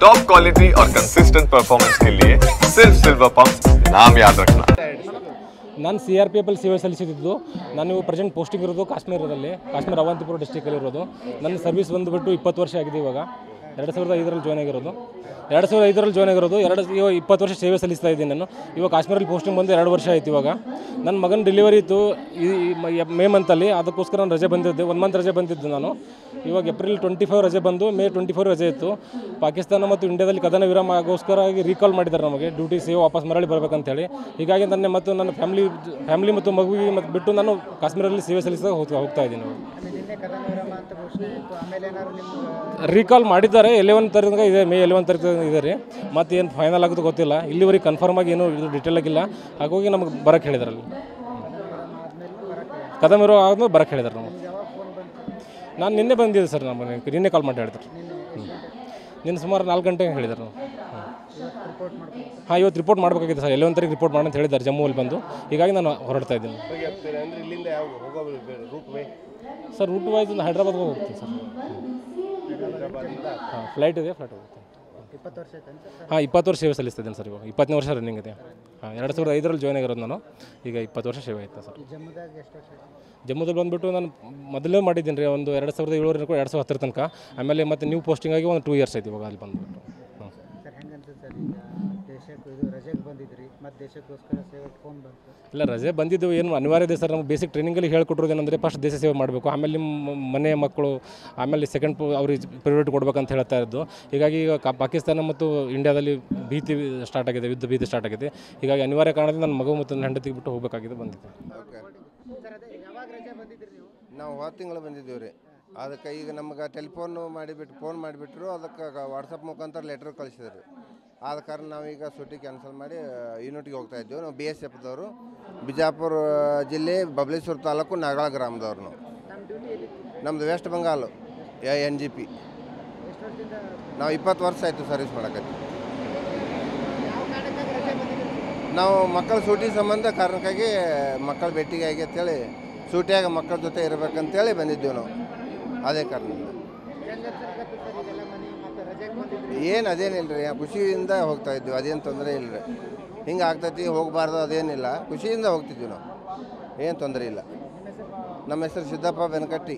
Top quality और consistent performance के लिए सिर्फ सिल्वर पंप नाम याद रखना। ನಾನು CRPF ಸೇವೆ ಸಲ್ಲಿಸುತ್ತಿದ್ದು ನಾನು ಪ್ರೆಸೆಂಟ್ ಪೋಸ್ಟಿಂಗ್ ಇರೋದು ಕಾಶ್ಮೀರ ಅವಂತಿಪುರ ಡಿಸ್ಟ್ರಿಕ್ಟಲ್ಲಿ ಇರೋದು. ನನ್ನ ಸರ್ವಿಸ್ ಬಂದುಬಿಟ್ಟು 20 ವರ್ಷ ಆಗಿದೆ. ಇವಾಗ 2005ರಲ್ಲಿ ಜಾಯ್ನ್ ಆಗಿರೋದು. 20 ವರ್ಷ ಸೇವೆ ಸಲ್ಲಿಸ್ತಾ ಇದ್ದೀನಿ ನಾನು. ಇವಾಗ ಕಾಶ್ಮೀರಲ್ಲಿ ಪೋಸ್ಟಿಂಗ್ ಬಂದು 2 ವರ್ಷ ಆಯಿತು. ಇವಾಗ ನನ್ನ ಮಗನ ಡೆಲಿವರಿ ಇತ್ತು ಮೇ ಮಂತಲ್ಲಿ, ಅದಕ್ಕೋಸ್ಕರ ನಾನು ರಜೆ ಬಂದಿದ್ದೆ. 1 ಮಂತ್ ರಜೆ ಬಂದಿದ್ದು ನಾನು. ಇವಾಗ ಏಪ್ರಿಲ್ 25 ರಜೆ ಬಂದು ಮೇ 24 ರಜೆ ಇತ್ತು. ಪಾಕಿಸ್ತಾನ ಮತ್ತು ಇಂಡಿಯಾದಲ್ಲಿ ಕದನ ವಿರಾಮ ಆಗೋಸ್ಕರ ರೀಕಾಲ್ ಮಾಡಿದ್ದಾರೆ ನಮಗೆ, ಡ್ಯೂಟಿ ಸೇವೆ ವಾಪಸ್ ಮರಳಿ ಬರಬೇಕಂತೇಳಿ. ಹೀಗಾಗಿ ಮತ್ತು ನನ್ನ ಫ್ಯಾಮಿಲಿ ಮತ್ತು ಮಗುವಿಗೆ ಮತ್ತು ಬಿಟ್ಟು ನಾನು ಕಾಶ್ಮೀರಲ್ಲಿ ಸೇವೆ ಸಲ್ಲಿಸೋಕೆ ಹೋಗ್ತಾ ಇದ್ದೀನಿ. ರೀಕಾಲ್ ಮಾಡಿದ್ದಾರೆ. 11 ತಾರೀಕು ಇದೆ, ಮೇ 11 ತಾರೀಕು ಇದೆ ರೀ. ಮತ್ತು ಏನು ಫೈನಲ್ ಆಗೋದು ಗೊತ್ತಿಲ್ಲ. ಇಲ್ಲಿವರೆಗೆ ಕನ್ಫರ್ಮ್ ಆಗಿ ಏನೂ ಇದು ಡೀಟೇಲ್ ಆಗಿಲ್ಲ. ಹಾಗಾಗಿ ನಮಗೆ ಬರೋಕ್ಕೆ ಹೇಳಿದಾರಲ್ಲಿ, ಕದನ ವಿರಾಮ ಆದ್ಮೇಲೆ ಬರೋಕ್ಕೆ ಹೇಳಿದಾರೆ. ನಾವು ನಾನು ನಿನ್ನೆ ಬಂದಿದ್ದೆ ಸರ್. ನಿನ್ನೆ ಕಾಲ್ ಮಾಡಿ ಹೇಳಿದ್ರು. ನಿನ್ನೆ ಸುಮಾರು 4 ಗಂಟೆಗೆ ಹೇಳಿದ್ದಾರೆ ನಾವು. ಹಾಂ, ಇವತ್ತು ರಿಪೋರ್ಟ್ ಮಾಡಬೇಕಾಗಿದೆ ಸರ್. 11 ತಾರೀಕು ರಿಪೋರ್ಟ್ ಮಾಡಿ ಅಂತ ಹೇಳಿದ್ದಾರೆ ಜಮ್ಮುವಲ್ಲಿ ಬಂದು. ಹೀಗಾಗಿ ನಾನು ಹೊರಡ್ತಾ ಇದ್ದೀನಿ ಸರ್. ರೂಟ್ ವೈಸ್ ಒಂದು ಹೈದ್ರಾಬಾದ್ಗೆ ಹೋಗ್ತೀನಿ ಸರ್. ಹಾಂ, ಫ್ಲೈಟ್ ಇದೆ, ಫ್ಲೈಟ್ ಹೋಗುತ್ತೆ. ಹಾಂ, 20 ವರ್ಷ ಸೇವೆ ಸಲ್ಲಿಸ್ತಾ ಇದ್ದೀನಿ ಸರ್. ಇವಾಗ 20ನೇ ವರ್ಷ ರನ್ನಿಂಗ್ ಇದೆ. ಹಾಂ, 2005ರಲ್ಲಿ ಜಾಯ್ನ್ ಆಗಿರೋದು ನಾನು. ಈಗ 20 ವರ್ಷ ಸೇವೆ ಆಯ್ತು ಸರ್. ಜಮ್ಮುದಲ್ಲಿ ಬಂದುಬಿಟ್ಟು ನಾನು ಮೊದಲೇ ಮಾಡಿದ್ದೀನಿ ರೀ. ಒಂದು 2007 ಕೂಡ 2010 ತನಕ. ಆಮೇಲೆ ಮತ್ತು ನ್ಯೂ ಪೋಸ್ಟಿಂಗ್ ಆಗಿ ಒಂದು 2 ಇಯರ್ಸ್ ಆಯ್ತು ಇವಾಗ ಅಲ್ಲಿ ಬಂದುಬಿಟ್ಟು. ಇಲ್ಲ, ರಜೆ ಬಂದಿದ್ದು ಏನು ಅನಿವಾರ್ಯ ಇದೆ ಸರ್. ನಮ್ಗೆ ಬೇಸಿಕ್ ಟ್ರೈನಿಂಗಲ್ಲಿ ಹೇಳ್ಕೊಟ್ಟಿರೋದು ಏನಂದರೆ ಫಸ್ಟ್ ದೇಶ ಸೇವೆ ಮಾಡಬೇಕು, ಆಮೇಲೆ ನಿಮ್ಮ ಮನೆ ಮಕ್ಕಳು, ಆಮೇಲೆ ಸೆಕೆಂಡ್ ಅವ್ರಿಗೆ ಪ್ರಿಯಾರಿಟಿ ಕೊಡಬೇಕಂತ ಹೇಳ್ತಾ ಇದ್ದು. ಹೀಗಾಗಿ ಈಗ ಪಾಕಿಸ್ತಾನ ಮತ್ತು ಇಂಡಿಯಾದಲ್ಲಿ ಭೀತಿ ಸ್ಟಾರ್ಟ್ ಆಗಿದೆ, ಯುದ್ಧ ಭೀತಿ ಸ್ಟಾರ್ಟ್ ಆಗಿದೆ. ಹೀಗಾಗಿ ಅನಿವಾರ್ಯ ಕಾರಣದಿಂದ ನನ್ನ ಮಗು ಮತ್ತು ನನ್ನ ಹೆಂಡತಿಗೆ ಬಿಟ್ಟು ಹೋಗಬೇಕಾಗಿದೆ, ಬಂದಿದ್ದೆ. ನಾವು 10 ತಿಂಗಳು ಬಂದಿದ್ದೀವಿ ರೀ. ಅದಕ್ಕೆ ಈಗ ನಮ್ಗೆ ಫೋನ್ ಮಾಡಿಬಿಟ್ರು. ಅದಕ್ಕೆ ವಾಟ್ಸಪ್ ಮುಖಾಂತರ ಲೆಟ್ರ್ ಕಳಿಸಿದ್ರು. ಆದ ಕಾರಣ ನಾವೀಗ ಸೂಟಿ ಕ್ಯಾನ್ಸಲ್ ಮಾಡಿ ಯೂನಿಟ್ಗೆ ಹೋಗ್ತಾ ಇದ್ದೀವಿ. ನಾವು BSFದವರು, ಬಿಜಾಪುರ ಜಿಲ್ಲೆ ಬಬಲೇಶ್ವರ ತಾಲೂಕು ನಾಗಾಳ ಗ್ರಾಮದವ್ರು. ನಮ್ಮದು ವೆಸ್ಟ್ ಬೆಂಗಾಲ್ NGP. ನಾವು 20 ವರ್ಷ ಆಯಿತು ಸರ್ವಿಸ್ ಮಾಡೋಕ್ಕೈತಿ. ನಾವು ಮಕ್ಕಳ ಸೂಟಿ ಸಂಬಂಧ ಕಾರಣಕ್ಕಾಗಿ ಮಕ್ಕಳ ಭೇಟಿಗಾಗಿ ಅಂತೇಳಿ ಸೂಟಿಯಾಗ ಮಕ್ಕಳ ಜೊತೆ ಇರಬೇಕಂತೇಳಿ ಬಂದಿದ್ದೀವಿ ನಾವು. ಅದೇ ಕಾರಣದಿಂದ ಅದೇನಿಲ್ಲ ರೀ, ಖುಷಿಯಿಂದ ಹೋಗ್ತಾ ಇದ್ದೀವಿ. ಅದೇನು ತೊಂದರೆ ಇಲ್ಲ ರೀ. ಹಿಂಗೆ ಆಗ್ತೈತಿ ಹೋಗಬಾರ್ದು ಅದೇನಿಲ್ಲ, ಖುಷಿಯಿಂದ ಹೋಗ್ತಿದ್ವಿ ನಾವು. ಏನು ತೊಂದರೆ ಇಲ್ಲ. ನಮ್ಮ ಹೆಸರು ಸಿದ್ದಪ್ಪ ಬೆನಕಟ್ಟಿ.